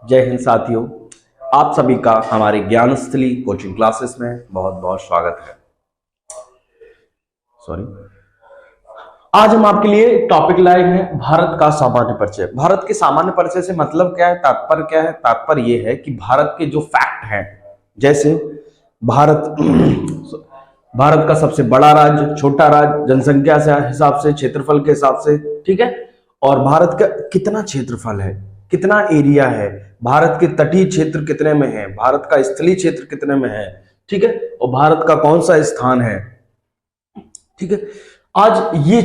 जय हिंद साथियों, आप सभी का हमारे ज्ञानस्थली कोचिंग क्लासेस में बहुत बहुत स्वागत है। आज हम आपके लिए टॉपिक लाए हैं भारत का सामान्य परिचय। भारत के सामान्य परिचय से मतलब क्या है, तात्पर्य क्या है? तात्पर्य यह है कि भारत के जो फैक्ट हैं, जैसे भारत भारत का सबसे बड़ा राज्य, छोटा राज्य, जनसंख्या से हिसाब से, क्षेत्रफल के हिसाब से, ठीक है, और भारत का कितना क्षेत्रफल है, कितना एरिया है, भारत के तटीय क्षेत्र कितने में है, भारत का स्थलीय क्षेत्र कितने में है, ठीक है, और भारत का कौन सा स्थान है, ठीक है। आज ये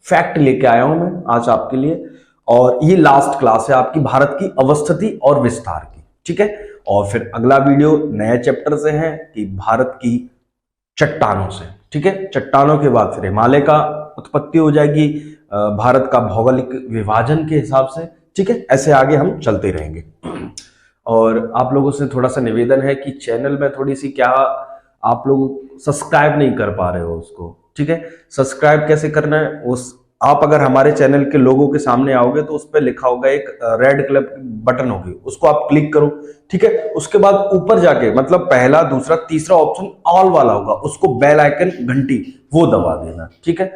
फैक्ट लेके आया हूं मैं आज आपके लिए, और ये लास्ट क्लास है आपकी भारत की अवस्थिति और विस्तार की, ठीक है। और फिर अगला वीडियो नए चैप्टर से है कि भारत की चट्टानों से, ठीक है। चट्टानों के बाद फिर हिमालय का उत्पत्ति हो जाएगी, भारत का भौगोलिक विभाजन के हिसाब से, ठीक है। ऐसे आगे हम चलते रहेंगे। और आप लोगों से थोड़ा सा निवेदन है कि चैनल में थोड़ी सी क्या आप लोग सब्सक्राइब नहीं कर पा रहे हो उसको, ठीक है। सब्सक्राइब कैसे करना है, उस आप अगर हमारे चैनल के लोगों के सामने आओगे तो उस पर लिखा होगा एक रेड कलर बटन होगी, उसको आप क्लिक करो, ठीक है। उसके बाद ऊपर जाके मतलब पहला, दूसरा, तीसरा ऑप्शन ऑल वाला होगा, उसको बेल आइकन घंटी वो दबा देना, ठीक है।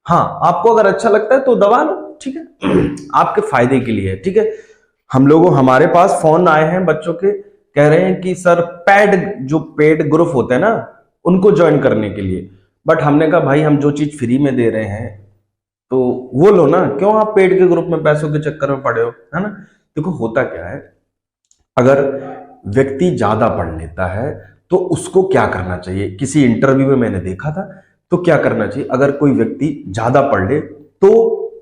हाँ, आपको अगर अच्छा लगता है तो दबा लो, ठीक है, आपके फायदे के लिए, ठीक है। हमारे पास फोन आए हैं बच्चों के, कह रहे हैं कि सर पेड ग्रुप होते हैं ना, उनको ज्वाइन करने के लिए। बट हमने कहा भाई, हम जो चीज फ्री में दे रहे हैं तो वो लो ना, क्यों आप पेड के ग्रुप में पैसों के चक्कर में पड़े हो, है ना। देखो होता क्या है, अगर व्यक्ति ज्यादा पढ़ लेता है तो उसको क्या करना चाहिए, किसी इंटरव्यू में मैंने देखा था, तो क्या करना चाहिए, अगर कोई व्यक्ति ज्यादा पढ़ ले तो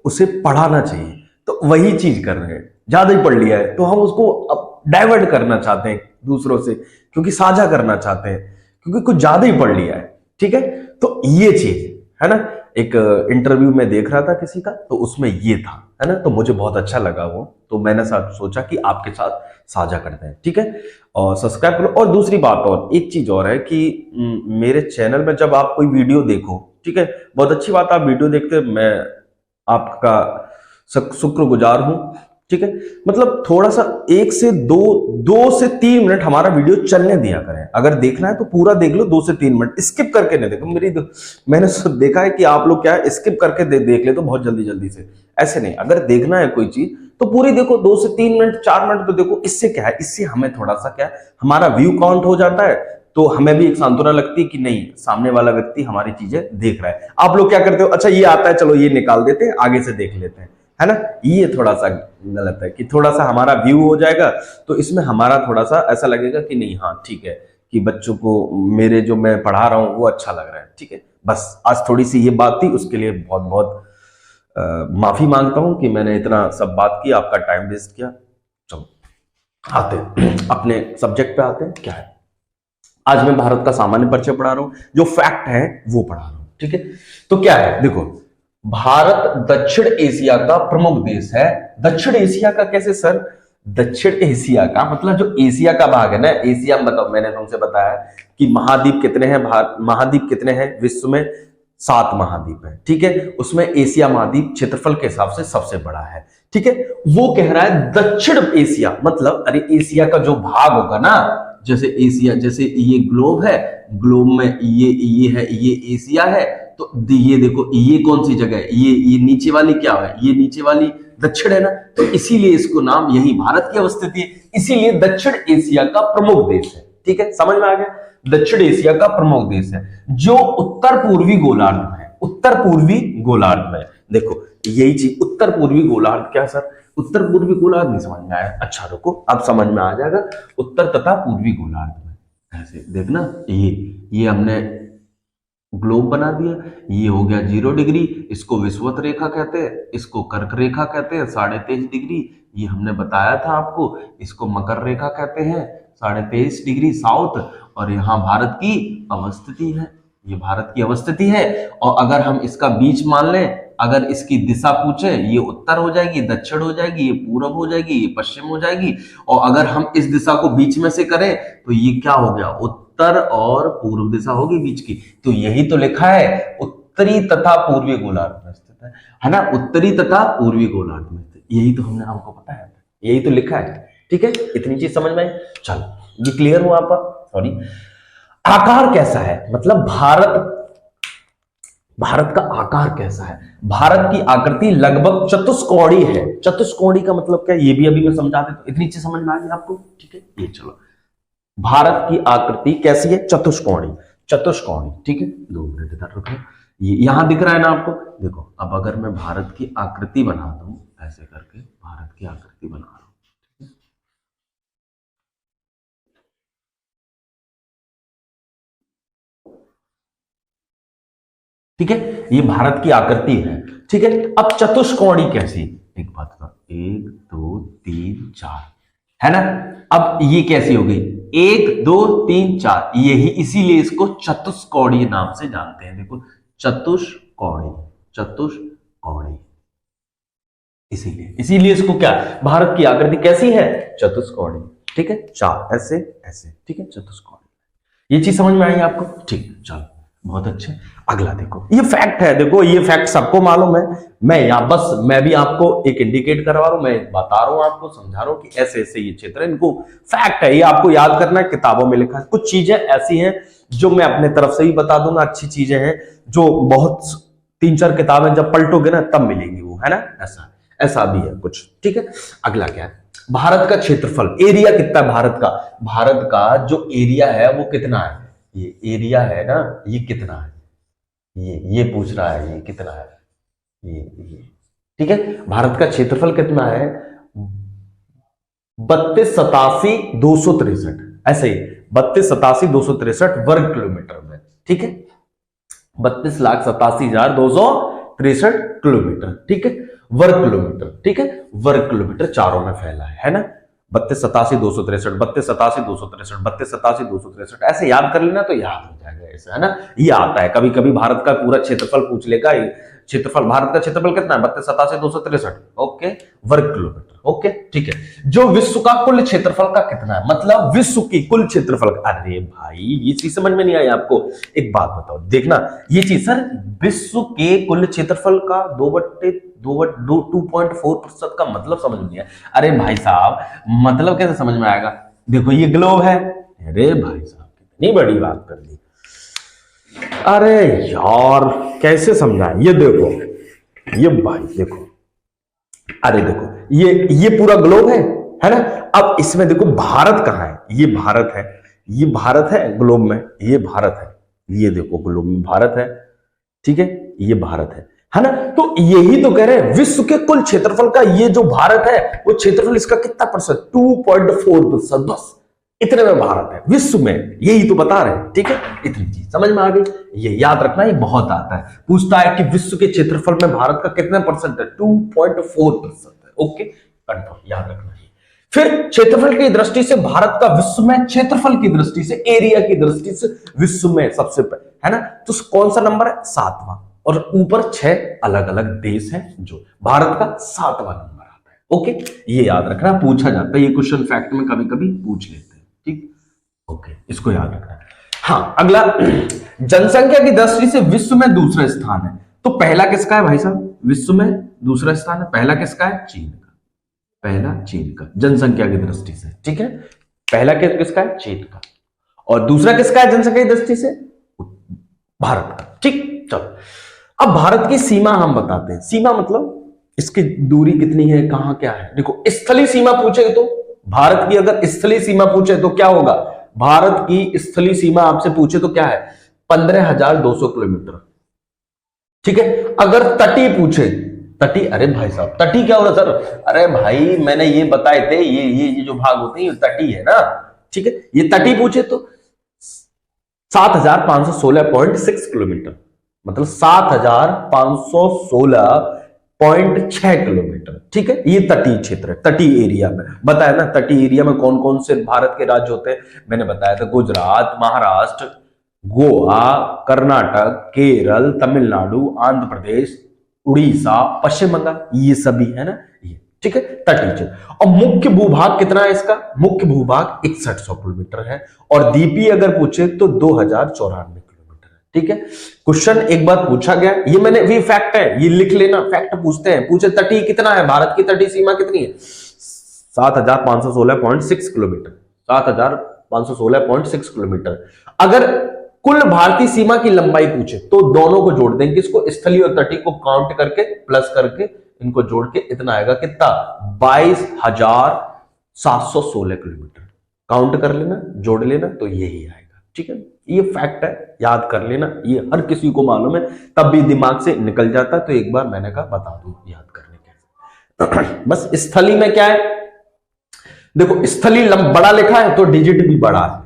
उसे पढ़ाना चाहिए। तो वही चीज कर रहे हैं, ज्यादा ही पढ़ लिया है तो हम उसको डाइवर्ट करना चाहते हैं दूसरों से, क्योंकि साझा करना चाहते हैं, क्योंकि कुछ ज्यादा ही पढ़ लिया है, ठीक है। तो ये चीज है ना, एक इंटरव्यू में देख रहा था किसी का, तो उसमें ये था, है ना, तो मुझे बहुत अच्छा लगा वो, तो मैंने सोचा कि आपके साथ साझा करते हैं, ठीक है। और सब्सक्राइब करो। और दूसरी बात, और एक चीज और है कि मेरे चैनल में जब आप कोई वीडियो देखो, ठीक है, बहुत अच्छी बात, आप वीडियो देखते, मैं आपका शुक्रगुजार हूं, ठीक है। मतलब थोड़ा सा 1 से 2 से 3 मिनट हमारा वीडियो चलने दिया करें। अगर देखना है तो पूरा देख लो, 2 से 3 मिनट, स्किप करके नहीं देखो। मैंने देखा है कि आप लोग क्या है, स्किप करके देख ले तो बहुत जल्दी जल्दी से, ऐसे नहीं। अगर देखना है कोई चीज तो पूरी देखो, 2 से 3 मिनट, 4 मिनट तो देखो। इससे क्या है, इससे हमें थोड़ा सा क्या है, हमारा व्यू काउंट हो जाता है, तो हमें भी एक सांत्वना लगती है कि नहीं, सामने वाला व्यक्ति हमारी चीजें देख रहा है। आप लोग क्या करते हो, अच्छा ये आता है, चलो ये निकाल देते हैं, आगे से देख लेते हैं, है ना। ये थोड़ा सा गलत है कि थोड़ा सा हमारा व्यू हो जाएगा तो इसमें हमारा थोड़ा सा ऐसा लगेगा कि नहीं, हाँ ठीक है, कि बच्चों को मेरे जो मैं पढ़ा रहा हूं वो अच्छा लग रहा है, ठीक है। बस आज थोड़ी सी ये बात थी, उसके लिए बहुत बहुत माफी मांगता हूं कि मैंने इतना सब बात की, आपका टाइम वेस्ट किया। चलो आते अपने सब्जेक्ट पे आते हैं। क्या है, आज मैं भारत का सामान्य परिचय पढ़ा रहा हूं, जो फैक्ट है वो पढ़ा रहा हूं, ठीक है। तो क्या है, देखो, भारत दक्षिण एशिया का प्रमुख देश है। दक्षिण एशिया का कैसे सर? दक्षिण एशिया का मतलब जो एशिया का भाग है ना, एशिया में बताओ, मैंने तुमसे बताया कि महाद्वीप कितने हैं, महाद्वीप कितने हैं विश्व में, 7 महाद्वीप है, ठीक है। उसमें एशिया महाद्वीप क्षेत्रफल के हिसाब से सबसे बड़ा है, ठीक है। वो कह रहा है दक्षिण एशिया, मतलब अरे एशिया का जो भाग होगा ना, जैसे एशिया, जैसे ये ग्लोब है, ग्लोब में ये है, ये एशिया है, तो ये देखो ये कौन सी जगह है, ये नीचे वाली क्या है, ये नीचे वाली दक्षिण है ना, तो इसीलिए इसको नाम, यही भारत की अवस्थिति है, इसीलिए दक्षिण एशिया का प्रमुख देश है, ठीक है। समझ में आ गया, दक्षिण एशिया का प्रमुख देश है जो उत्तर पूर्वी गोलार्ध में है। उत्तर पूर्वी गोलार्ध में, देखो यही चीज, उत्तर पूर्वी गोलार्ध। क्या सर, उत्तर पूर्वी गोलार्ध नहीं समझ में आया? अच्छा रुको, अब समझ में आ जाएगा। उत्तर तथा पूर्वी गोलार्ध में ऐसे देखना, ये हमने ग्लोब बना दिया, ये हो गया 0 डिग्री, इसको विषुवत रेखा कहते हैं, इसको कर्क रेखा कहते हैं 23.5 डिग्री, ये हमने बताया था आपको, इसको मकर रेखा कहते हैं 23.5 डिग्री साउथ, और यहाँ भारत की अवस्थिति है, ये भारत की अवस्थिति है। और अगर हम इसका बीच मान लें, अगर इसकी दिशा पूछे, ये उत्तर हो जाएगी, दक्षिण हो जाएगी, ये पूरब हो जाएगी, ये पश्चिम हो जाएगी, और अगर हम इस दिशा को बीच में से करें तो ये क्या हो गया, उत्तर और पूर्व दिशा होगी बीच की। तो यही तो लिखा है, उत्तरी तथा पूर्वी गोलार्ध में स्थित है ना, उत्तरी तथा पूर्वी गोलार्ध में स्थित, यही तो हमने आपको बताया, यही तो लिखा है। ठीक है, इतनी चीज समझ में आई। चलो ये क्लियर हुआ आपका। सॉरी, आकार कैसा है, मतलब भारत का आकार कैसा है। भारत की आकृति लगभग चतुष्कोणीय है। चतुष्कोणीय का मतलब क्या है, ये भी अभी मैं समझा देता हूं, इतनी चीज समझ में आ गई आपको। ठीक है, ये चलो, भारत की आकृति कैसी है, चतुष्कोणीय। चतुष्कोणीय, ठीक है, 2 मिनट इधर रुको, ये यहां दिख रहा है ना आपको। देखो अब अगर मैं भारत की आकृति बना दूं, ऐसे करके भारत की आकृति बना रहा हूं, ठीक है, ये भारत की आकृति है। ठीक है, अब चतुष्कोणीय कैसी, एक बात बताओ, 1 2 3 4 है ना। अब ये कैसी हो गई, 1 2 3 4, यही इसीलिए इसको चतुष्कोणीय नाम से जानते हैं। देखो चतुष्कोणीय, चतुष्कोणीय, इसीलिए इसको क्या, भारत की आकृति कैसी है, चतुष्कोणीय। ठीक है, 4 ऐसे ऐसे, ठीक है, चतुष्कोणीय। ये चीज समझ में आई आपको। ठीक, चलो बहुत अच्छे। अगला देखो, ये फैक्ट है, देखो ये फैक्ट सबको मालूम है, मैं भी आपको एक इंडिकेट करवा रहा हूं, मैं बता रहा हूं आपको, समझा रहा हूं कि ऐसे ऐसे ये क्षेत्र है, इनको फैक्ट है, ये आपको याद करना है, किताबों में लिखा है। कुछ चीजें ऐसी हैं जो मैं अपने तरफ से ही बता दूंगा, अच्छी चीजें हैं जो बहुत 3-4 किताबें जब पलटोगे ना तब मिलेंगी वो, है ना, ऐसा भी है कुछ। ठीक है, अगला क्या है, भारत का क्षेत्रफल, एरिया कितना है भारत का। भारत का जो एरिया है वो कितना है, ये एरिया है ना, ये कितना है, ये पूछ रहा है, ये कितना है, ये ठीक है। भारत का क्षेत्रफल कितना है, 32,87,263, ऐसे ही 32,87,263 वर्ग किलोमीटर में। ठीक है, 32,87,263 किलोमीटर, ठीक है, वर्ग किलोमीटर। ठीक है, वर्ग किलोमीटर चारों में फैला है ना, 32,87,263, 32,87,263, 32,87,263, ऐसे याद कर लेना तो याद हो जाएगा ऐसे, है ना। ये आता है कभी कभी, भारत का पूरा क्षेत्रफल पूछ लेगा, क्षेत्रफल, भारत का क्षेत्रफल कितना है, 32,87,263, ओके, वर्ग किलोमीटर। ओके, ठीक है। जो विश्व का कुल क्षेत्रफल का कितना है, मतलब विश्व की कुल क्षेत्रफल। अरे भाई ये चीज समझ में नहीं आई आपको, एक बात बताओ, देखना ये चीज, सर विश्व के कुल क्षेत्रफल का 2.4% का मतलब समझ में नहीं आया। अरे भाई साहब मतलब कैसे समझ में आएगा, देखो ये ग्लोब है, अरे भाई साहब कितनी बड़ी बात कर दी, अरे यार कैसे समझाएं, ये देखो, ये भाई देखो, अरे देखो ये पूरा ग्लोब है ना। अब इसमें देखो भारत कहां है, ये भारत है, ये भारत है ग्लोब में, ये भारत है, ये देखो ग्लोब में भारत है, ठीक है, ये भारत है ना। तो यही तो कह रहे हैं, विश्व के कुल क्षेत्रफल का ये जो भारत है वो क्षेत्रफल इसका कितना परसेंट, 2.4%, बस इतने में भारत है विश्व में, यही तो बता रहे हैं। ठीक है, इतनी चीज समझ में आ गई, ये याद रखना, ये बहुत आता है, पूछता है कि विश्व के क्षेत्रफल में भारत का कितना परसेंट है, 2.4% है। ओके, कंफर्म, याद रखना है। फिर क्षेत्रफल की दृष्टि से भारत का विश्व में, क्षेत्रफल की दृष्टि से, एरिया की दृष्टि से विश्व में सबसे पहले, है ना। तो कौन सा नंबर है, 7वां, और ऊपर 6 अलग अलग देश हैं, जो भारत का 7वां नंबर आता है। ओके, ये याद रखना, पूछा जाता है, ये क्वेश्चन फैक्ट में कभी कभी पूछ लेते हैं। ठीक, ओके, इसको याद रखना है। हाँ, अगला, जनसंख्या की दृष्टि से विश्व में दूसरा स्थान है, तो पहला किसका है भाई साहब, विश्व में दूसरा स्थान है, पहला किसका है, चीन का, पहला चीन का, जनसंख्या की दृष्टि से। ठीक है, पहला किसका है, चीन का, और दूसरा किसका है जनसंख्या की दृष्टि से, भारत का। ठीक, चलो अब भारत की सीमा हम बताते हैं, सीमा मतलब इसकी दूरी कितनी है, कहां क्या है। देखो स्थलीय सीमा पूछे तो, भारत की अगर स्थलीय सीमा पूछे तो क्या होगा, भारत की स्थलीय सीमा आपसे पूछे तो क्या है, 15,200 किलोमीटर। ठीक है, अगर तटीय पूछे, तटीय, अरे भाई साहब तटीय क्या हो रहा सर, अरे भाई मैंने ये बताए थे, ये जो भाग होते हैं ये तटीय है ना। ठीक है, ये तटीय पूछे तो 7,516.6 किलोमीटर, मतलब 7,516.6 किलोमीटर। ठीक है, ये तटीय क्षेत्र है, तटीय एरिया में बताया ना। तटीय एरिया में कौन कौन से भारत के राज्य होते हैं, मैंने बताया था, गुजरात, महाराष्ट्र, गोवा, कर्नाटक, केरल, तमिलनाडु, आंध्र प्रदेश, उड़ीसा, पश्चिम बंगाल, ये सभी है ना ये। ठीक है, तटीय क्षेत्र। और मुख्य भूभाग कितना है इसका, मुख्य भूभाग 6100 किलोमीटर है, और द्वीपीय अगर पूछे तो 2094 किलोमीटर है। ठीक है, क्वेश्चन एक बार पूछा गया, ये मैंने भी फैक्ट है, ये लिख लेना, फैक्ट पूछते हैं, पूछे तटीय कितना है, भारत की तटीय सीमा कितनी है, 7,516.6 किलोमीटर, 7,516.6 किलोमीटर। अगर कुल भारतीय सीमा की लंबाई पूछे तो दोनों को जोड़ देंगे, किसको, स्थलीय और तटीय को काउंट करके प्लस करके इनको जोड़ के इतना आएगा कितना, 22,716 किलोमीटर। काउंट कर लेना, जोड़ लेना तो यही आएगा, ठीक है। ये फैक्ट है, याद कर लेना, ये हर किसी को मालूम है, तब भी दिमाग से निकल जाता है, तो एक बार मैंने कहा बता दूं याद करने के। बस स्थली में क्या है, देखो स्थली बड़ा लिखा है तो डिजिट भी बड़ा है,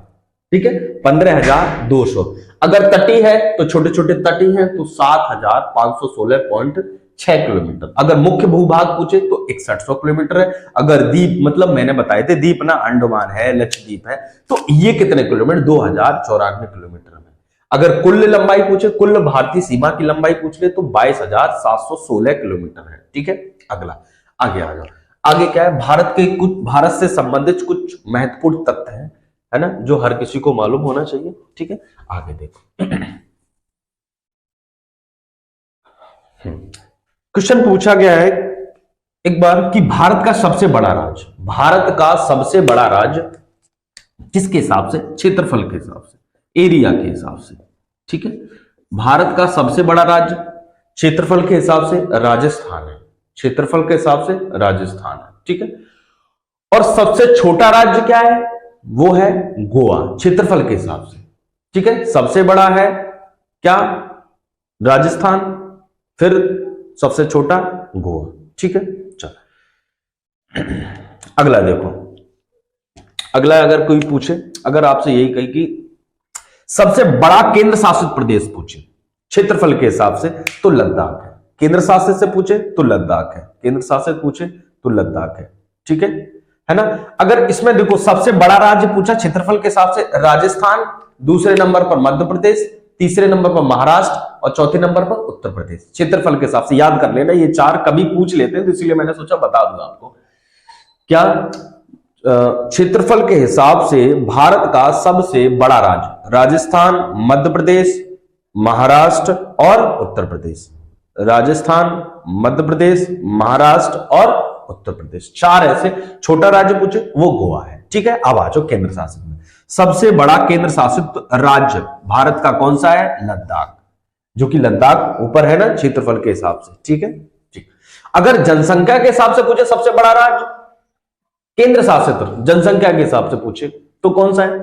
ठीक है, 15,200। अगर तटी है तो छोटे छोटे तटी हैं तो 7,516.6 किलोमीटर। अगर मुख्य भूभाग पूछे तो 6100 किलोमीटर है। अगर द्वीप, मतलब मैंने बताए थे द्वीप ना, अंडमान है, लक्षद्वीप है, तो ये कितने किलोमीटर, 2094 किलोमीटर में। अगर कुल लंबाई पूछे, कुल भारतीय सीमा की लंबाई पूछ ले तो 22,716 किलोमीटर है, ठीक है। अगला आगे आ जाओ। आगे क्या है, भारत से संबंधित कुछ महत्वपूर्ण तथ्य हैं, है ना, जो हर किसी को मालूम होना चाहिए, ठीक है। आगे देखो, क्वेश्चन पूछा गया है एक बार कि भारत का सबसे बड़ा राज्य, भारत का सबसे बड़ा राज्य किसके हिसाब से, क्षेत्रफल के हिसाब से, एरिया के हिसाब से, ठीक है। भारत का सबसे बड़ा राज्य क्षेत्रफल के हिसाब से राजस्थान है, क्षेत्रफल के हिसाब से राजस्थान है, ठीक है। और सबसे छोटा राज्य क्या है, वो है गोवा, क्षेत्रफल के हिसाब से, ठीक है। सबसे बड़ा है क्या, राजस्थान, फिर सबसे छोटा गोवा, ठीक है। चलो अगला देखो, अगला अगर कोई पूछे, अगर आपसे यही कही कि सबसे बड़ा केंद्र शासित प्रदेश पूछे क्षेत्रफल के हिसाब से तो लद्दाख है, केंद्र शासित से पूछे तो लद्दाख है, केंद्र शासित पूछे तो लद्दाख है, ठीक है ना। अगर इसमें देखो सबसे बड़ा राज्य पूछा क्षेत्रफल के हिसाब से राजस्थान, दूसरे नंबर पर मध्य प्रदेश, तीसरे नंबर पर महाराष्ट्र और चौथे नंबर पर उत्तर प्रदेश। क्षेत्रफल के हिसाब से याद कर लेना, ये चार कभी पूछ लेते हैं तो इसलिए मैंने सोचा बता दूंगा आपको। क्या क्षेत्रफल के हिसाब से भारत का सबसे बड़ा राज्य राजस्थान, मध्य प्रदेश, महाराष्ट्र और उत्तर प्रदेश। राजस्थान, मध्य प्रदेश, महाराष्ट्र और उत्तर प्रदेश, चार ऐसे। छोटा राज्य पूछे वो गोवा है, ठीक है। अब आ जाओ केंद्र शासित में। सबसे बड़ा केंद्र शासित राज्य भारत का कौन सा है, लद्दाख, जो कि लद्दाख ऊपर है ना क्षेत्रफल के हिसाब से, ठीक है, ठीक। अगर जनसंख्या के हिसाब से पूछे सबसे बड़ा राज्य केंद्र शासित जनसंख्या के हिसाब से पूछे तो कौन सा है,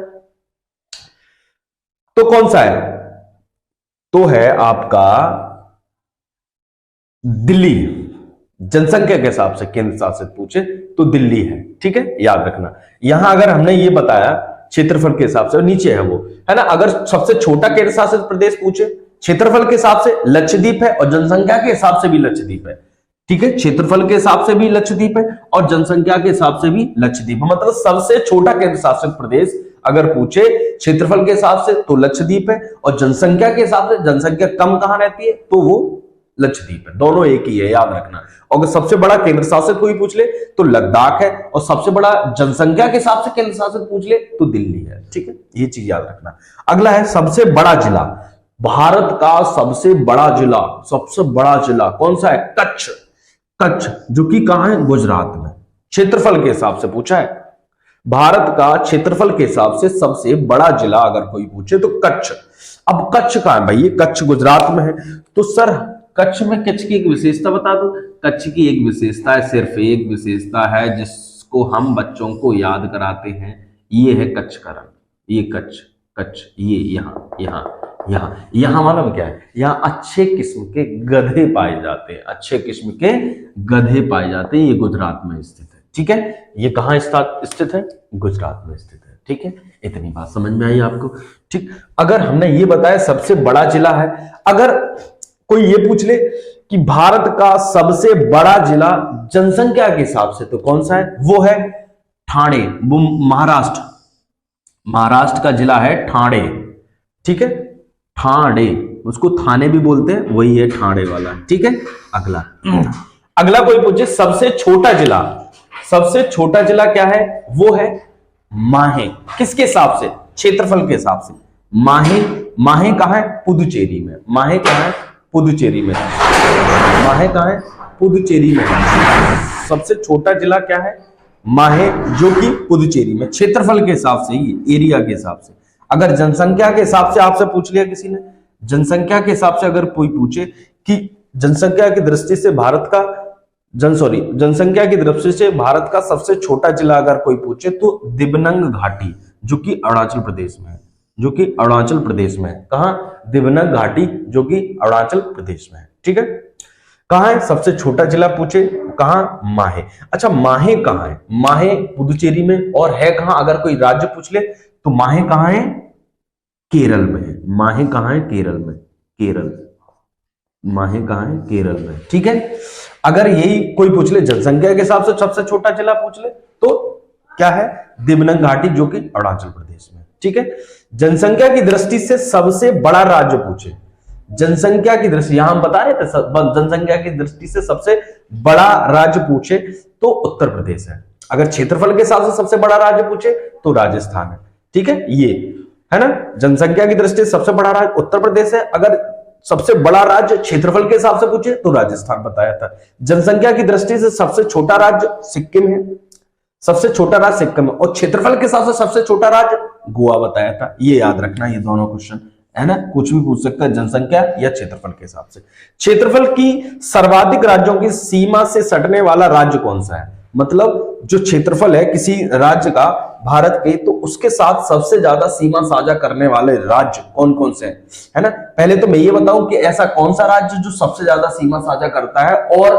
तो कौन सा है, तो है आपका दिल्ली। जनसंख्या के हिसाब से केंद्र शासित पूछे तो दिल्ली है, ठीक है, याद रखना। यहां अगर हमने ये बताया क्षेत्रफल के हिसाब से, नीचे है वो, है ना। अगर सबसे छोटा केंद्र शासित प्रदेश पूछे क्षेत्रफल के हिसाब से लक्षद्वीप है और जनसंख्या के हिसाब से भी लक्षद्वीप है, ठीक है। क्षेत्रफल के हिसाब से भी लक्षद्वीप है और जनसंख्या के हिसाब से भी लक्षद्वीप है। मतलब सबसे छोटा केंद्र शासित प्रदेश अगर पूछे क्षेत्रफल के हिसाब से तो लक्षद्वीप है और जनसंख्या के हिसाब से, जनसंख्या कम कहां रहती है तो वो लक्षद्वीप है, दोनों एक ही है, याद रखना। और अगर सबसे बड़ा केंद्र शासित कोई पूछ ले तो लद्दाख है और सबसे बड़ा जनसंख्या के हिसाब से केंद्र शासित पूछ ले तो दिल्ली है, ठीक है, ये चीज याद रखना। अगला है सबसे बड़ा जिला, भारत का सबसे बड़ा जिला, सबसे बड़ा जिला कौन सा है, कच्छ। कच्छ जो कि कहां है, गुजरात में। क्षेत्रफल के हिसाब से पूछा है, भारत का क्षेत्रफल के हिसाब से सबसे बड़ा जिला अगर कोई पूछे तो कच्छ। अब कच्छ कहां है भाई, ये कच्छ गुजरात में है। तो सर कच्छ में, कच्छ की एक विशेषता बता दो। कच्छ की एक विशेषता है, सिर्फ एक विशेषता है जिसको हम बच्चों को याद कराते हैं, ये है कच्छ का रंग। ये कच्छ, कच्छ, ये यहाँ यहाँ यहाँ यहाँ मालूम क्या है, यहाँ अच्छे किस्म के गधे पाए जाते हैं, अच्छे किस्म के गधे पाए जाते हैं। ये गुजरात में स्थित है, ठीक है। ये कहाँ स्थित है, गुजरात में स्थित है, ठीक है। इतनी बात समझ में आई आपको, ठीक। अगर हमने ये बताया सबसे बड़ा जिला है, अगर कोई ये पूछ ले कि भारत का सबसे बड़ा जिला जनसंख्या के हिसाब से तो कौन सा है, वो है ठाणे, वो महाराष्ट्र। महाराष्ट्र का जिला है ठाणे, ठीक है, ठाणे, उसको थाने भी बोलते हैं, वही है ठाणे वाला, ठीक है। अगला अगला कोई पूछे सबसे छोटा जिला, सबसे छोटा जिला क्या है, वो है माहे। किसके हिसाब से, क्षेत्रफल के हिसाब से। माहे, माहे कहां है, पुदुचेरी में। माहे कहां है, पुदुचेरी में। माहे कहां है, पुदुचेरी में। सबसे छोटा जिला क्या है, माहे जो कि पुदुचेरी में, क्षेत्रफल के हिसाब से, ही एरिया के हिसाब से। अगर जनसंख्या के हिसाब से आपसे पूछ लिया किसी ने, जनसंख्या के हिसाब से अगर कोई पूछे कि जनसंख्या की दृष्टि से भारत का जनसंख्या की दृष्टि से भारत का सबसे छोटा जिला अगर कोई पूछे तो दिबंग घाटी, जो कि अरुणाचल प्रदेश में है, जो कि अरुणाचल प्रदेश में है। कहां? दिबंग घाटी, जो कि अरुणाचल प्रदेश में है। ठीक है, कहां है सबसे छोटा जिला पूछे, कहां? माहे। अच्छा, माहे कहां है? माहे पुदुचेरी में, और है कहां? अगर कोई राज्य पूछ ले तो माहे कहां है? केरल में है। माहे कहां है? केरल में। केरल, माहे कहां है? केरल में। ठीक है, अगर यही कोई पूछ ले जनसंख्या के हिसाब से सबसे छोटा जिला पूछ ले तो क्या है? दिबंग घाटी, जो कि अरुणाचल प्रदेश में। ठीक है, जनसंख्या की दृष्टि से सबसे बड़ा राज्य पूछे, जनसंख्या की दृष्टि, यहां हम बता रहे थे जनसंख्या की दृष्टि से सबसे बड़ा राज्य पूछे तो उत्तर प्रदेश है। अगर क्षेत्रफल के हिसाब से सबसे बड़ा राज्य पूछे तो राजस्थान है। ठीक है, ये है ना, जनसंख्या की दृष्टि से सबसे बड़ा राज्य उत्तर प्रदेश है। अगर सबसे बड़ा राज्य क्षेत्रफल के हिसाब से पूछे तो राजस्थान बताया था। जनसंख्या की दृष्टि से सबसे छोटा राज्य सिक्किम है, सबसे छोटा राज्य सिक्किम है, और क्षेत्रफल के हिसाब से सबसे छोटा राज्य गोवा बताया था। ये याद रखना, ये दोनों क्वेश्चन है ना, कुछ भी पूछ सकता है, जनसंख्या या क्षेत्रफल के हिसाब से। क्षेत्रफल की सर्वाधिक राज्यों की सीमा से सटने वाला राज्य कौन सा है? मतलब जो क्षेत्रफल है किसी राज्य का भारत के, तो उसके साथ सबसे ज्यादा सीमा साझा करने वाले राज्य कौन कौन से हैं, है ना। पहले तो मैं ये बताऊं कि ऐसा कौन सा राज्य जो सबसे ज्यादा सीमा साझा करता है और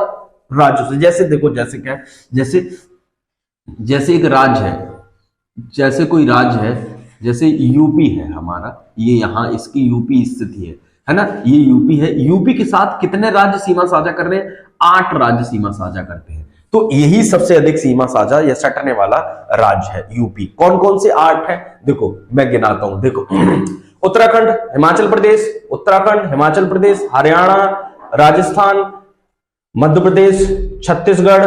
राज्यों से। जैसे देखो, जैसे क्या है, जैसे एक राज्य है, जैसे कोई राज्य है, जैसे यूपी है हमारा, ये यहाँ इसकी यूपी स्थिति है ना, ये यूपी है। यूपी के साथ कितने राज्य सीमा साझा कर रहे हैं? 8 राज्य सीमा साझा करते हैं। तो यही सबसे अधिक सीमा साझा या सटने वाला राज्य है यूपी। कौन कौन से 8 है? देखो मैं गिनाता हूं। देखो, उत्तराखंड, हिमाचल प्रदेश, उत्तराखंड, हिमाचल प्रदेश, हरियाणा, राजस्थान, मध्य प्रदेश, छत्तीसगढ़,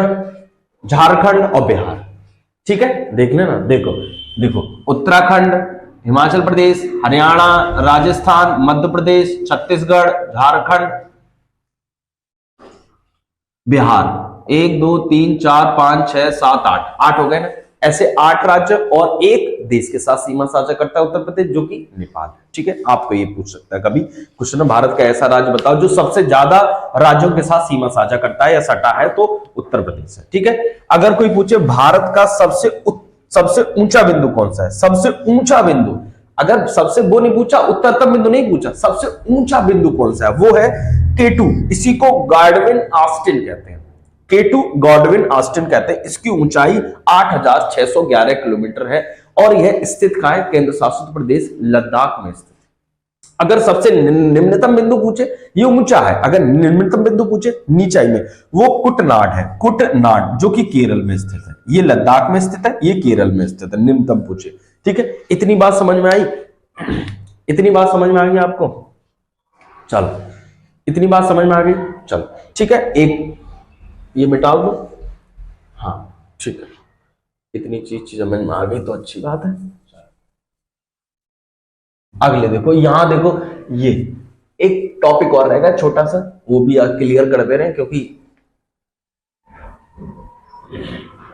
झारखंड और बिहार। ठीक है, देख लेना। देखो देखो, उत्तराखंड, हिमाचल प्रदेश, हरियाणा, राजस्थान, मध्य प्रदेश, छत्तीसगढ़, झारखंड, बिहार। 1 2 3 4 5 6 7 8 हो गए ना। ऐसे 8 राज्य और एक देश के साथ सीमा साझा करता है उत्तर प्रदेश, जो कि नेपाल है। ठीक है, आपको ये पूछ सकता है कभी क्वेश्चन, भारत का ऐसा राज्य बताओ जो सबसे ज्यादा राज्यों के साथ सीमा साझा करता है या सटा है, तो उत्तर प्रदेश है। ठीक है, अगर कोई पूछे भारत का सबसे ऊंचा बिंदु कौन सा है, सबसे ऊंचा बिंदु, अगर सबसे वो नहीं पूछा, उत्तरतम बिंदु नहीं पूछा, सबसे ऊंचा बिंदु कौन सा है, वो है K2। इसी को गॉडविन ऑस्टिन कहते हैं। K2 गॉडविन ऑस्टिन कहते हैं। इसकी ऊंचाई 8611 किलोमीटर है और यह स्थित कहां है? केंद्र शासित प्रदेश लद्दाख में स्थित। अगर सबसे निम्नतम बिंदु पूछे, ये ऊंचा है, अगर निम्नतम बिंदु पूछे नीचाई में, वो कुटनाड है। कुटनाड, जो कि केरल में स्थित है। ये लद्दाख में स्थित है, ये केरल में स्थित है, निम्नतम पूछे। ठीक है, इतनी बात समझ में आई? इतनी बात समझ में आ गई आपको? चलो, इतनी बात समझ में आ गई। चलो ठीक है, एक ये मिटा दो। हाँ ठीक है, इतनी चीज समझ में आ गई तो अच्छी बात है। अगले देखो, यहां देखो, ये एक टॉपिक और रहेगा छोटा सा, वो भी क्लियर कर दे रहे हैं क्योंकि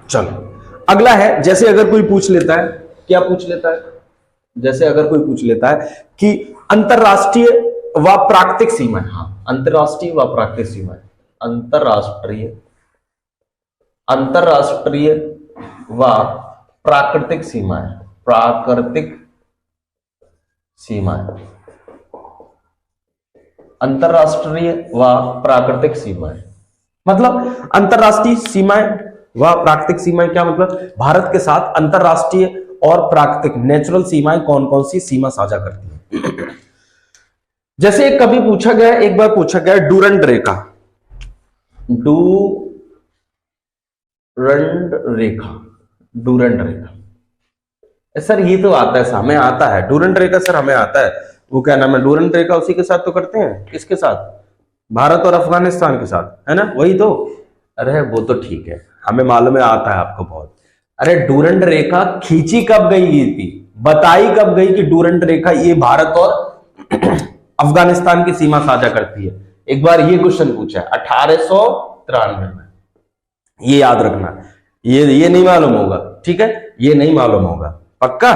चलो अगला है। जैसे अगर कोई पूछ लेता है, क्या पूछ लेता है? जैसे अगर कोई पूछ लेता है कि अंतरराष्ट्रीय व प्राकृतिक सीमाएं। हाँ, अंतरराष्ट्रीय व प्राकृतिक सीमाएं, अंतरराष्ट्रीय व प्राकृतिक सीमाएं, प्राकृतिक सीमाएं, अंतरराष्ट्रीय व प्राकृतिक सीमाएं। मतलब अंतरराष्ट्रीय सीमाएं व प्राकृतिक सीमाएं क्या मतलब? भारत के साथ अंतरराष्ट्रीय और प्राकृतिक नेचुरल सीमाएं कौन कौन सी सीमा साझा करती हैं। जैसे कभी पूछा गया, एक बार पूछा गया डूरंड रेखा, डूरंड रेखा, डूरंड रेखा। सर ये तो आता है, हमें आता है डूरंड रेखा, सर हमें आता है। वो क्या नाम है? डूरंड रेखा उसी के साथ तो करते हैं। किसके साथ? भारत और अफगानिस्तान के साथ, है ना, वही तो। अरे वो तो ठीक है, हमें मालूम है, आता है आपको बहुत। अरे डूरंड रेखा खींची कब गई थी, बताई कब गई कि डूरंड रेखा ये भारत और अफगानिस्तान की सीमा साझा करती है? एक बार ये क्वेश्चन पूछा है 1893 में, ये याद रखना, ये नहीं मालूम होगा, ठीक है, ये नहीं मालूम होगा, पक्का।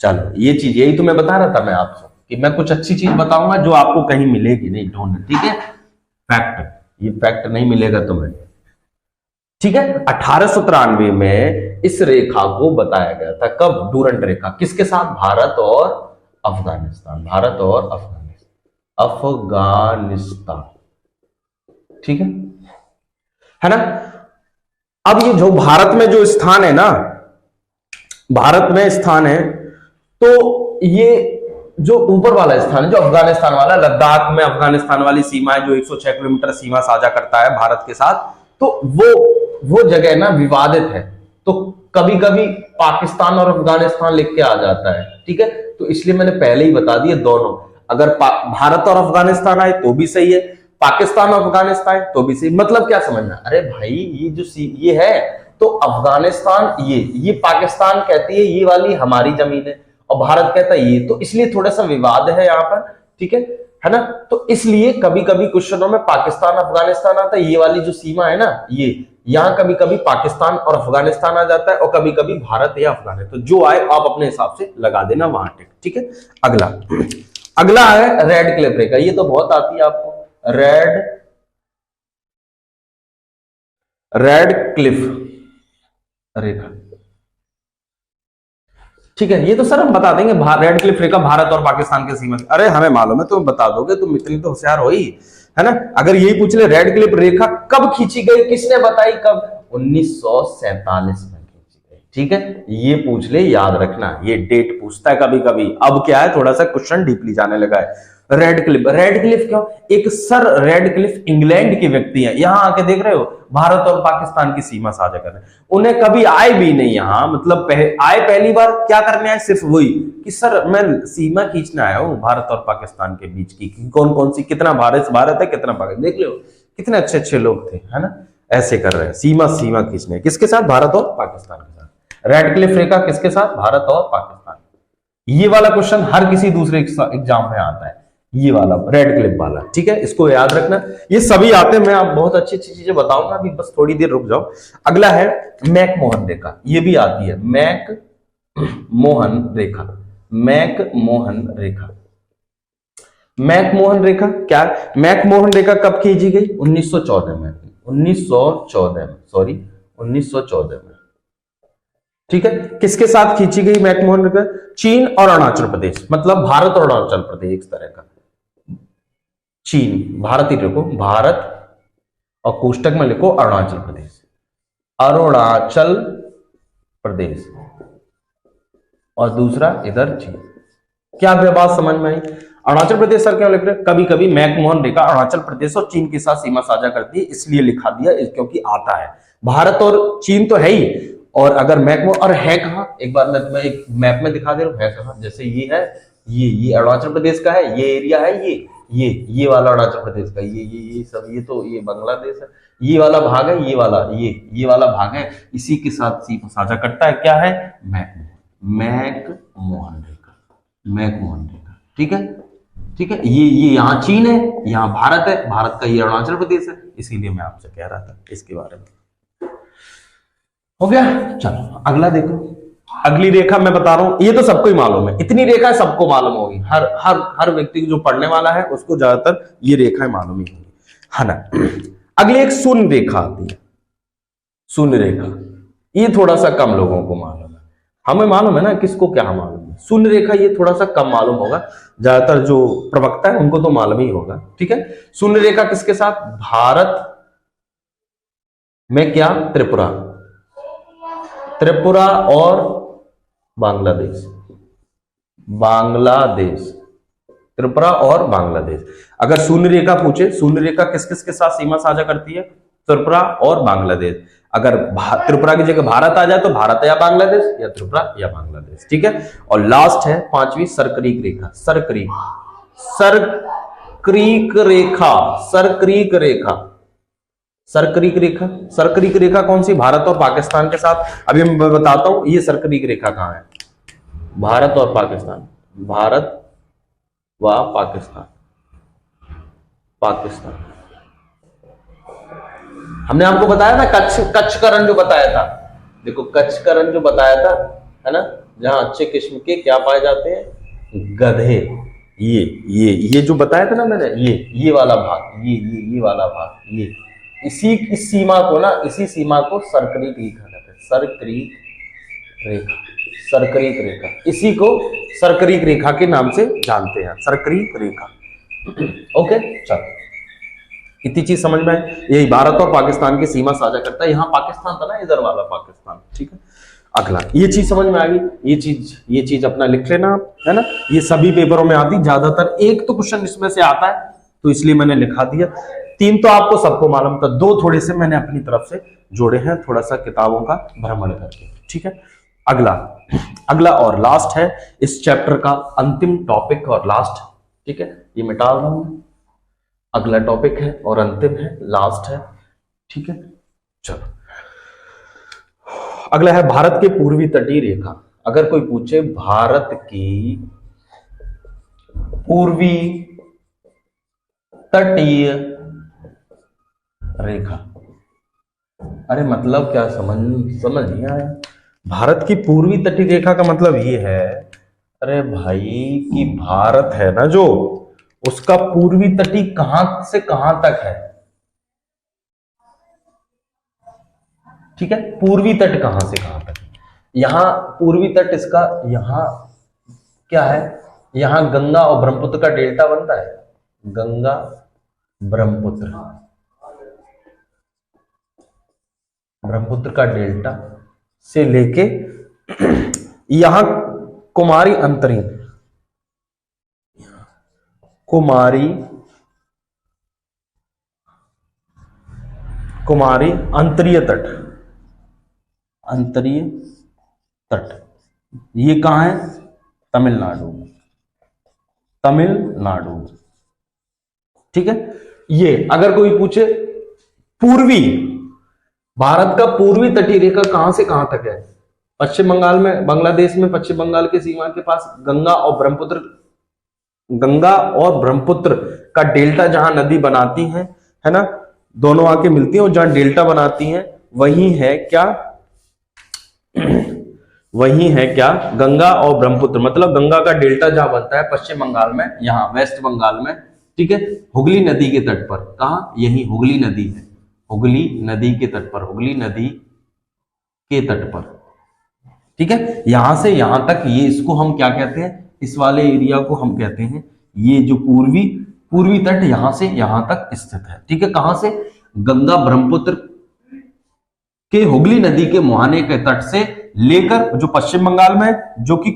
चलो ये चीज, यही तो मैं बता रहा था मैं आपसे कि मैं कुछ अच्छी चीज बताऊंगा जो आपको कहीं मिलेगी नहीं, ढूंढ, ठीक है। फैक्ट, ये फैक्ट नहीं मिलेगा तुम्हें, ठीक है। 1893 में इस रेखा को बताया गया था, कब? डूरंट रेखा, किसके साथ? भारत और अफगानिस्तान, भारत और अफगानिस्तान, अफगानिस्तान, ठीक है ना। अब ये जो भारत में जो स्थान है ना, भारत में स्थान है, तो ये जो ऊपर वाला स्थान है, जो अफगानिस्तान वाला, लद्दाख में अफगानिस्तान वाली सीमा है, जो 106 किलोमीटर सीमा साझा करता है भारत के साथ, तो वो जगह ना विवादित है, तो कभी कभी पाकिस्तान और अफगानिस्तान लिख के आ जाता है, ठीक है। तो इसलिए मैंने पहले ही बता दिया, दोनों, अगर भारत और अफगानिस्तान आए तो भी सही है, पाकिस्तान और अफगानिस्तान तो भी सही। मतलब क्या समझना, अरे भाई ये जो ये है, तो अफगानिस्तान ये पाकिस्तान कहती है ये वाली हमारी जमीन है, और भारत कहता है ये, तो इसलिए थोड़ा सा विवाद है यहाँ पर, ठीक है ना। तो इसलिए कभी कभी क्वेश्चनों में पाकिस्तान अफगानिस्तान आता है, ये वाली जो सीमा है ना, ये यहां कभी कभी पाकिस्तान और अफगानिस्तान आ जाता है, और कभी कभी भारत या अफगानिस्तान, तो जो आए आप अपने हिसाब से लगा देना वहां टिक, ठीक है। अगला है रेड क्लिफ रेखा, ये तो बहुत आती है आपको, रेड क्लिफ रेखा, ठीक है। ये तो सर हम बता देंगे, रेड क्लिफ रेखा भारत और पाकिस्तान के सीमा, अरे हमें मालूम है, तुम बता दोगे, तुम इतनी तो होशियार हो ही, है ना। अगर यही पूछ ले रेड क्लिफ रेखा कब खींची गई, किसने बताई, कब? 1947 में खींची गई, ठीक है। ये पूछ ले, याद रखना, ये डेट पूछता है कभी कभी। अब क्या है, थोड़ा सा क्वेश्चन डीपली जाने लगा है। रेड क्लिफ क्यों? एक सर रेड क्लिफ इंग्लैंड के व्यक्ति हैं, यहां आके देख रहे हो भारत और पाकिस्तान की सीमा साझा कर रहे हैं। उन्हें कभी आए भी नहीं यहां, मतलब आए पहली बार, क्या करने आए? सिर्फ वही कि सर मैं सीमा खींचने आया हूं भारत और पाकिस्तान के बीच की, कौन कौन सी, कितना भारत है, कितना पाकिस्तान, देख लो कितने अच्छे अच्छे लोग थे, है ना। ऐसे कर रहे हैं, सीमा खींचने, किसके साथ? भारत और पाकिस्तान के साथ। रेड क्लिफ रेखा किसके साथ? भारत और पाकिस्तान। ये वाला क्वेश्चन हर किसी दूसरे एग्जाम में आता है, ये वाला रेड क्लिप वाला, ठीक है, इसको याद रखना। ये सभी आते हैं, मैं आप बहुत अच्छी अच्छी चीजें बताऊंगा, अभी बस थोड़ी देर रुक जाओ। अगला है मैकमोहन रेखा, ये भी आती है, मैकमोहन रेखा, मैकमोहन रेखा। मैकमोहन रेखा क्या? मैकमोहन रेखा कब खींची गई? 1914 में, 1914 में, ठीक है। किसके साथ खींची गई मैकमोहन रेखा? चीन और अरुणाचल प्रदेश, मतलब भारत और अरुणाचल प्रदेश एक तरह का। चीन, भारत ही लिखो, भारत, और कोष्टक में लिखो अरुणाचल प्रदेश, अरुणाचल प्रदेश, और दूसरा इधर चीन। क्या बात समझ में आई? अरुणाचल प्रदेश सर क्यों लिख रहे? कभी कभी मैकमोहन रेखा अरुणाचल प्रदेश और चीन के साथ सीमा साझा करती है, इसलिए लिखा दिया, क्योंकि आता है। भारत और चीन तो है ही, और अगर मैकमोहन, और है कहां, एक बार मैं एक मैप में दिखा दे रहा हूं, है कहां, जैसे ये है, ये अरुणाचल प्रदेश का है, ये एरिया है, ये वाला अरुणाचल प्रदेश का, ये सब, ये तो ये बांग्लादेश है, ये वाला भाग है, ये वाला भाग है, इसी के साथ सीमा साझा करता है। क्या है? मैकमोहन रेखा, ठीक है, ठीक है। ये यहाँ चीन है, यहाँ भारत है, भारत का ये अरुणाचल प्रदेश है, इसीलिए मैं आपसे कह रहा था इसके बारे में। हो गया, चलो अगला देखो। अगली रेखा मैं बता रहा हूं, ये तो सबको ही मालूम है, इतनी रेखा सबको मालूम होगी, हर व्यक्ति जो पढ़ने वाला है उसको ज्यादातर ये रेखाएं मालूम ही होगी, है ना। अगली एक शून्य रेखा आती है, शून्य रेखा, ये थोड़ा सा कम लोगों को मालूम है, हमें मालूम है ना, किसको क्या मालूम है। शून्य रेखा ये थोड़ा सा कम मालूम होगा, ज्यादातर जो प्रवक्ता है उनको तो मालूम ही होगा, ठीक है। शून्य रेखा किसके साथ? भारत में क्या? त्रिपुरा और बांग्लादेश, त्रिपुरा और बांग्लादेश। अगर शून्य रेखा पूछे, शून्य रेखा किस किस के साथ सीमा साझा करती है? त्रिपुरा और बांग्लादेश। अगर त्रिपुरा की जगह भारत आ जाए तो भारत या बांग्लादेश, या त्रिपुरा या बांग्लादेश, ठीक है। और लास्ट है पांचवी, सरक्रीक रेखा, सरक्रीक रेखा कौन सी? भारत और पाकिस्तान के साथ। अभी मैं बताता हूं ये सरक्रीक रेखा कहां है, भारत और पाकिस्तान, भारत व पाकिस्तान। हमने आपको बताया था कच्छ का रण जो बताया था, देखो कच्छ का रण जो बताया था, है ना, जहां अच्छे किस्म के क्या पाए जाते हैं, गधे। ये जो बताया था ना मैंने, ये वाला भाग, ये वाला भाग, ये इस सीमा को ना, इसी सीमा को सर्करीक रेखा कहते हैं। सर्करीक रेखा, सर्करीक रेखा, इसी को सर्करीक रेखा के नाम से जानते हैं, सर्करीक रेखा। ओके, चलो इतनी चीज समझ में आई। यही भारत और पाकिस्तान की सीमा साझा करता है। यहाँ पाकिस्तान था ना, इधर वाला पाकिस्तान, ठीक है। अगला, ये चीज समझ में आ गई, ये चीज अपना लिख लेना आप, है ना। ये सभी पेपरों में आती, ज्यादातर एक तो क्वेश्चन इसमें से आता है, तो इसलिए मैंने लिखा दिया। 3 तो आपको सबको मालूम था, 2 थोड़े से मैंने अपनी तरफ से जोड़े हैं, थोड़ा सा किताबों का भ्रमण करके, ठीक है। अगला और लास्ट है इस चैप्टर का अंतिम टॉपिक और लास्ट, ठीक है, ये मिटा रहा हूं। अगला टॉपिक है और अंतिम है, लास्ट है, ठीक है। चलो अगला है भारत के पूर्वी तटीय रेखा। अगर कोई पूछे भारत की पूर्वी तटीय रेखा, अरे मतलब क्या, समझ नहीं आया। भारत की पूर्वी तटीय रेखा का मतलब ये है, अरे भाई, कि भारत है ना जो, उसका पूर्वी तटी कहां से कहां तक है, ठीक है। पूर्वी तट कहां से कहां तक है, यहां पूर्वी तट इसका, यहां क्या है, यहां गंगा और ब्रह्मपुत्र का डेल्टा बनता है, गंगा ब्रह्मपुत्र का डेल्टा से लेके यहां कुमारी अंतरी, कुमारी अंतरीय तट, ये कहां है, तमिलनाडु, ठीक है। ये अगर कोई पूछे पूर्वी, भारत का पूर्वी तटीय रेखा कहां से कहां तक है, पश्चिम बंगाल में, बांग्लादेश में पश्चिम बंगाल के सीमा के पास गंगा और ब्रह्मपुत्र का डेल्टा जहां नदी बनाती है ना, दोनों आके मिलती हैं और जहां डेल्टा बनाती हैं वही है क्या गंगा और ब्रह्मपुत्र, मतलब गंगा का डेल्टा जहां बनता है पश्चिम बंगाल में, यहां वेस्ट बंगाल में, ठीक है, हुगली नदी के तट पर। कहा, यही हुगली नदी है, हुगली नदी के तट पर, ठीक है। यहां से यहां तक, ये इसको हम क्या कहते हैं, इस वाले एरिया को हम कहते हैं, ये जो पूर्वी तट यहां से यहां तक स्थित है, ठीक है। कहां से, गंगा ब्रह्मपुत्र के हुगली नदी के मुहाने के तट से लेकर, जो पश्चिम बंगाल में, जो कि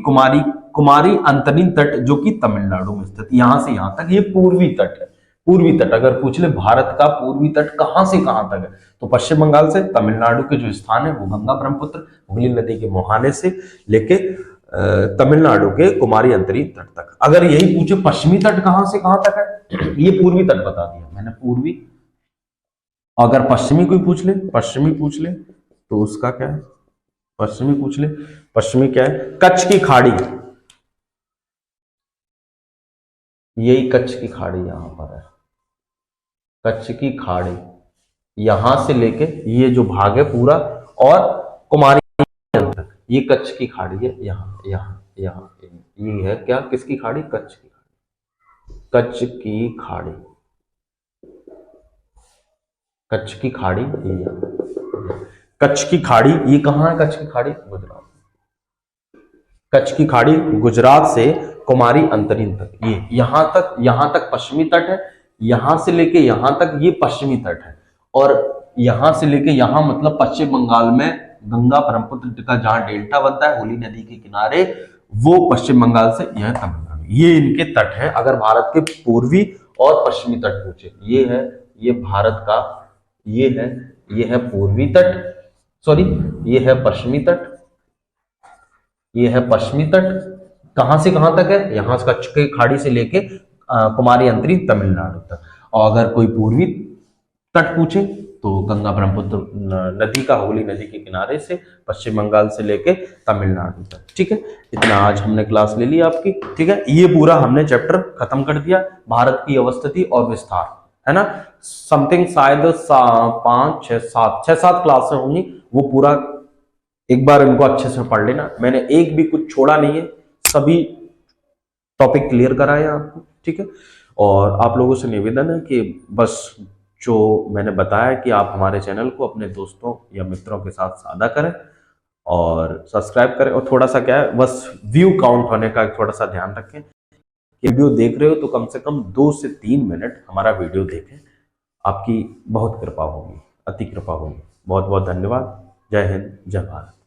कुमारी अंतरीण तट, जो कि तमिलनाडु में स्थित, यहां से यहां तक ये पूर्वी तट है। पूर्वी तट अगर पूछ ले भारत का पूर्वी तट कहां से कहां तक है, तो पश्चिम बंगाल से तमिलनाडु के जो स्थान है वो गंगा ब्रह्मपुत्र हुगली नदी के मुहाने से लेके तमिलनाडु के कुमारी अंतरीण तट तक। अगर यही पूछे पश्चिमी तट कहां से कहां तक है, ये पूर्वी तट बता दिया मैंने, पूर्वी। अगर पश्चिमी कोई पूछ ले तो उसका क्या है, पश्चिमी क्या है, कच्छ की खाड़ी, यही कच्छ की खाड़ी यहां पर है, कच्छ की खाड़ी, यहां से लेके ये जो भाग है पूरा और कुमारी तक, ये कच्छ की खाड़ी है, यहाँ ये है क्या, किसकी खाड़ी, कच्छ की खाड़ी, कच्छ की खाड़ी, ये कहां है, कच्छ की खाड़ी गुजरात, कच्छ की खाड़ी गुजरात से कुमारी अंतरीण तक, ये यहां तक पश्चिमी तट है, यहां से लेके यहां तक ये पश्चिमी तट है, और यहां से लेके यहां मतलब पश्चिम बंगाल में गंगा ब्रह्मपुत्र का जहां डेल्टा बनता है हुगली नदी के किनारे, वो पश्चिम बंगाल से यह तमिलनाडु, ये इनके तट है। अगर भारत के पूर्वी और पश्चिमी तट पूछे, ये भारत का, ये है पूर्वी तट, सॉरी ये है पश्चिमी तट, कहां से कहां तक है, यहां से कच्छ की खाड़ी से लेके कुमारी अंतरीण तमिलनाडु तक। और अगर कोई पूर्वी तट पूछे तो गंगा ब्रह्मपुत्र नदी का हुगली नदी के किनारे से पश्चिम बंगाल से लेके तमिलनाडु तक, ठीक है। इतना आज हमने क्लास ले ली आपकी, ठीक है। ये पूरा हमने चैप्टर खत्म कर दिया, भारत की अवस्थिति और विस्तार, है ना। समथिंग शायद 5, 6, 7 क्लासें होंगी, वो पूरा एक बार इनको अच्छे से पढ़ लेना, मैंने एक भी कुछ छोड़ा नहीं है, सभी टॉपिक क्लियर कराए आपको, ठीक है। और आप लोगों से निवेदन है कि बस जो मैंने बताया कि आप हमारे चैनल को अपने दोस्तों या मित्रों के साथ साझा करें और सब्सक्राइब करें, और थोड़ा सा क्या है, बस व्यू काउंट होने का थोड़ा सा ध्यान रखें। वीडियो देख रहे हो तो कम से कम 2 से 3 मिनट हमारा वीडियो देखें, आपकी बहुत कृपा होगी, अति कृपा होगी। बहुत बहुत धन्यवाद। जय हिंद, जय भारत।